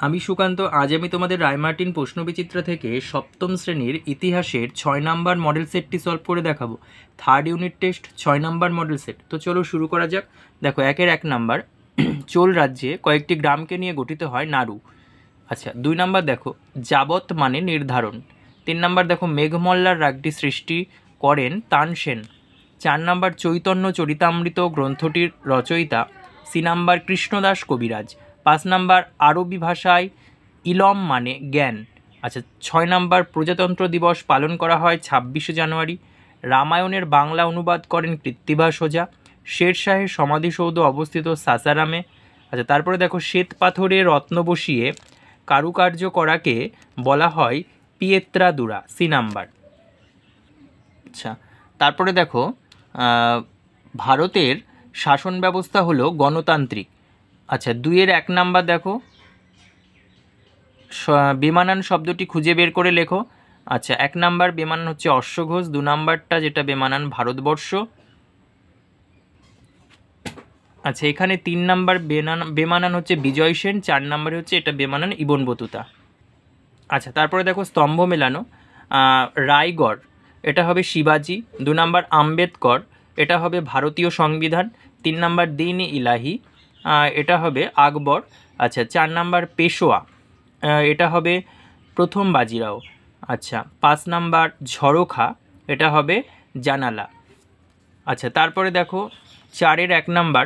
আমি সুকান্ত। আজ আমি তোমাদের রায়মার্টিন প্রশ্নবিচিত্র থেকে সপ্তম শ্রেণীর ইতিহাসের 6 নম্বর মডেল সেটটি সলভ করে দেখাবো। থার্ড ইউনিট টেস্ট 6 নম্বর মডেল সেট। তো চলো শুরু করা যাক। দেখো 1 নম্বর, চোল রাজ্যে কয়েকটি গ্রামকে নিয়ে গঠিত হয় নাড়ু। আচ্ছা 2 নম্বর দেখো যাবৎ মানে নির্ধারণ। 3 নম্বর দেখো মেঘমল্লার রাগটি সৃষ্টি করেন তানসেন। 4 নম্বর চৈতন্য চরিতামৃত গ্রন্থটির রচয়িতা সি. কৃষ্ণদাস কবিরাজ। 5 নম্বর আরবি ভাষায় ইলম মানে জ্ঞান। আচ্ছা 6 নম্বর প্রজাতন্ত্র দিবস পালন করা হয় 26শে জানুয়ারি। রামায়ণের বাংলা অনুবাদ করেন কৃত্তিবাস ওঝা। শেরশাহের সমাধিসৌধ অবস্থিত সাসারামে। আচ্ছা তারপরে দেখো শ্বেত পাথরে রত্ন বসিয়ে কারুকার্য করাকে বলা হয় পিয়েত্রাদুরা, সি. আচ্ছা তারপরে দেখো ভারতের শাসন ব্যবস্থা হলো গণতান্ত্রিক। আচ্ছা 2-1 নম্বর দেখো বেমানান শব্দটি খুঁজে বের করে লেখো। আচ্ছা 1 নম্বর বেমানান হচ্ছে অশ্বঘোষ। 2 নম্বরটা যেটা বেমানান ভারতবর্ষ। আচ্ছা এখানে 3 নম্বর বেমানান হচ্ছে বিজয় সেন। 4 নম্বরে হচ্ছে এটা বেমানান ইবন বতুতা। আচ্ছা তারপরে দেখো স্তম্ভ মেলানো। রায়গড় এটা হবে শিবাজি। 2 নম্বর আম্বেদকর এটা হবে ভারতীয় সংবিধান। 3 নম্বর দিন ইলাহি এটা হবে আকবর। আচ্ছা 4 নম্বর পেশোয়া এটা হবে প্রথম বাজিরাও। আচ্ছা 5 নম্বর ঝরোখা এটা হবে জানালা। আচ্ছা তারপরে দেখো 4-1 নম্বর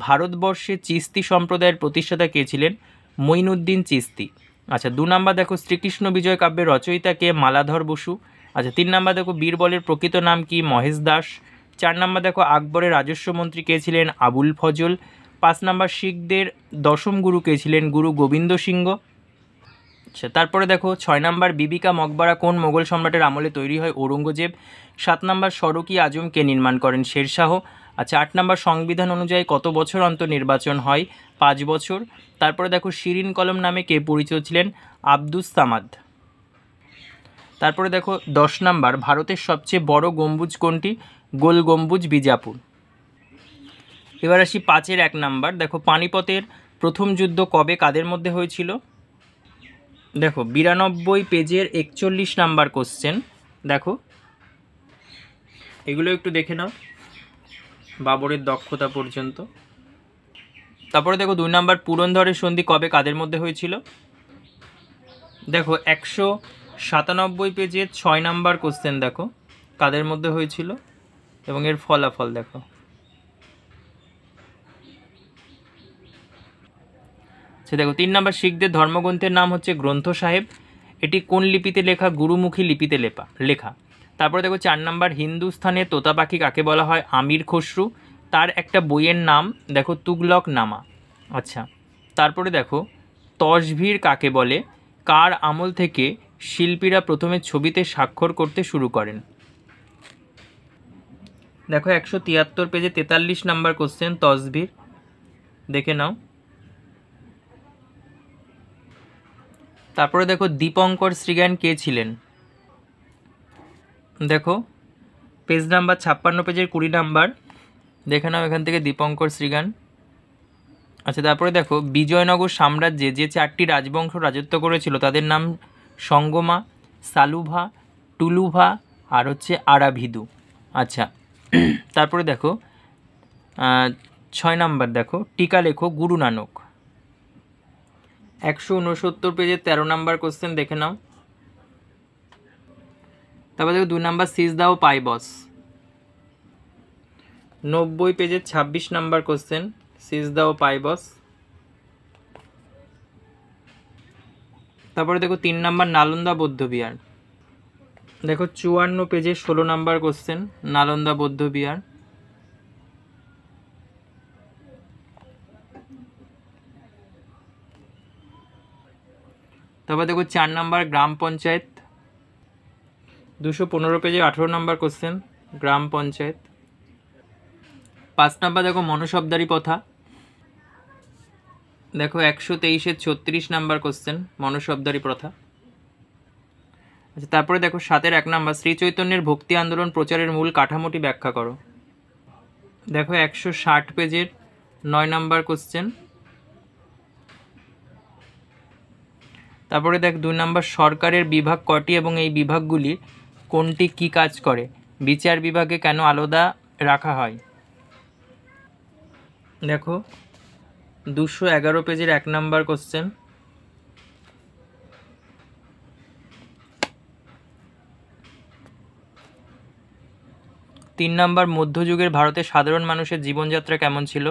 ভারতবর্ষে চিস্তি সম্প্রদায়ের প্রতিষ্ঠাতা কে ছিলেন? মঈনুদ্দিন চিস্তি। আচ্ছা 2 নম্বর দেখো শ্রীকৃষ্ণ বিজয় কাব্যের রচয়িতা কে? মালাধর বসু। আচ্ছা 3 নম্বর দেখো বীরবলের প্রকৃত নাম কি? মহেশ দাস। 4 নম্বর দেখো আকবরের রাজস্ব মন্ত্রী কে ছিলেন? আবুল ফজল। 5 নম্বর শিখদের দশম গুরু কে ছিলেন? গুরু গোবিন্দ সিংহ। আচ্ছা তারপরে দেখো 6 নম্বর বিবিকা মকবরা কোন মোগল সম্রাটের আমলে তৈরি হয়? ঔরঙ্গজেব। 7 নম্বর সড়কি আজম কে নির্মাণ করেন? শেরশাহ। আচ্ছা 8 নম্বর সংবিধান অনুযায়ী কত বছর অন্তর নির্বাচন হয়? 5 বছর। তারপরে দেখো শিরিন কলম নামে কে পরিচিত ছিলেন? আব্দুস সামাদ। তারপরে দেখো 10 নম্বর ভারতের সবচেয়ে বড় গম্বুজ কোনটি? গোল গম্বুজ বিজাপুর। এবার আসি 5-1 নম্বর দেখো পানিপথের প্রথম যুদ্ধ কবে কাদের মধ্যে হয়েছিল? দেখো 92 পেজের 41 নম্বর কোশ্চেন। দেখো এগুলো একটু দেখে নাও বাবরের দক্ষতা পর্যন্ত। তারপরে দেখো 2 নম্বর পুরন্দরের সন্ধি কবে কাদের মধ্যে হয়েছিল? দেখো 197 পেজের 6 নম্বর কোশ্চেন। দেখো কাদের মধ্যে হয়েছিল এবং এর ফলাফল দেখো। সে দেখো 3 নম্বর শিখদের ধর্মগ্রন্থের নাম হচ্ছে গ্রন্থ সাহেব। এটি কোন লিপিতে লেখা? গুরুমুখী লিপিতে লেখা। তারপরে দেখো 4 নম্বর হিন্দুস্থানের তোতা পাখি কাকে বলা হয়? আমির খসরু। তার একটা বইয়ের নাম দেখো তুগলক নামা। আচ্ছা তারপরে দেখো তসভির কাকে বলে? কার আমল থেকে শিল্পীরা প্রথমে ছবিতে স্বাক্ষর করতে শুরু করেন? দেখো 173 পেজে 43 নম্বর কোশ্চেন তসভির, দেখে নাও। তারপরে দেখো দীপঙ্কর শ্রীজ্ঞান কে ছিলেন? দেখো পেজ নাম্বার 56 পেজের 20 নম্বর, দেখে নাও এখান থেকে দীপঙ্কর শ্রীজ্ঞান। আচ্ছা তারপরে দেখো বিজয়নগর সাম্রাজ্যে যে 4টি রাজবংশ রাজত্ব করেছিল তাদের নাম সঙ্গমা, সালুভা, টুলুভা আর হচ্ছে আরাভিদু। আচ্ছা তারপরে দেখো 6 নম্বর দেখো টিকা লেখো গুরু নানক। 169 পেজের 13 নম্বর কোশ্চেন, দেখে নাও। তারপরে দেখো 2 নম্বর সিজ দাও পাই বস। 90 পেজের 26 নম্বর কোশ্চেন সিজ দাও পাই বস। তারপরে দেখো 3 নম্বর নালন্দা বৌদ্ধবিহার। দেখো 54 পেজের 16 নম্বর কোশ্চেন নালন্দা বৌদ্ধবিহার। তারপর দেখো 4 নম্বর গ্রাম পঞ্চায়েত। 215 পেজে 18 নম্বর কোশ্চেন গ্রাম পঞ্চায়েত। 5 নম্বর দেখো মনসবদারি প্রথা। দেখো 123-এর 36 নম্বর কোশ্চেন মনসবদারি প্রথা। আচ্ছা তারপরে দেখো 7-1 নম্বর শ্রী চৈতন্যের ভক্তি আন্দোলন প্রচারের মূল কাঠামোটি ব্যাখ্যা করো। দেখো 160 পেজের 9 নম্বর কোশ্চেন। তারপরে দেখ 2 নম্বর, সরকারের বিভাগ কটি এবং এই বিভাগগুলির কোনটি কি কাজ করে? বিচার বিভাগে কেন আলাদা রাখা হয়? দেখো 211 পেজের 1 নম্বর কোশ্চেন। তিন নম্বর, মধ্যযুগের ভারতের সাধারণ মানুষের জীবনযাত্রা কেমন ছিল?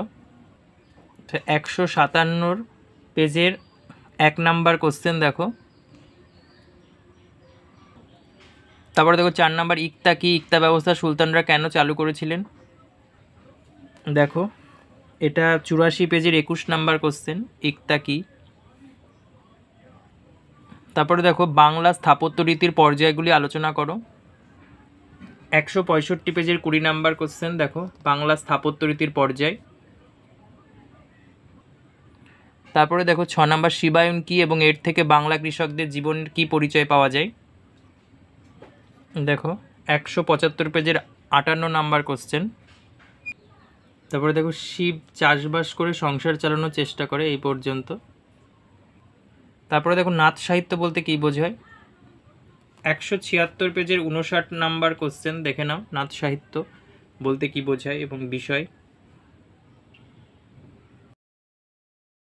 157 পেজের 1 নম্বর কোশ্চেন দেখো। তারপরে দেখো 4 নম্বর, ইকতা কি? ইকতা ব্যবস্থা সুলতানরা কেন চালু করেছিলেন? দেখো এটা 84 পেজের 21 নম্বর কোশ্চেন, ইকতা কি? তারপরে দেখো বাংলা স্থাপত্য রীতির পর্যায়গুলি আলোচনা করো। 165 পেজের 20 নম্বর কোশ্চেন দেখো, বাংলা স্থাপত্য রীতির পর্যায়। তারপরে দেখো 6 নম্বর, শিবায়ন কি এবং এর থেকে বাংলা কৃষকদের জীবনের কি পরিচয় পাওয়া যায়? দেখো 175 পেজের 58 নম্বর কোশ্চেন। তারপরে দেখো শিব চাষবাস করে সংসার চালানোর চেষ্টা করে, এই পর্যন্ত। তারপরে দেখো নাথ সাহিত্য বলতে কী বোঝায়? 176 পেজের 59 নম্বর কোশ্চেন দেখে নাও, নাথ সাহিত্য বলতে কী বোঝায় এবং বিষয়।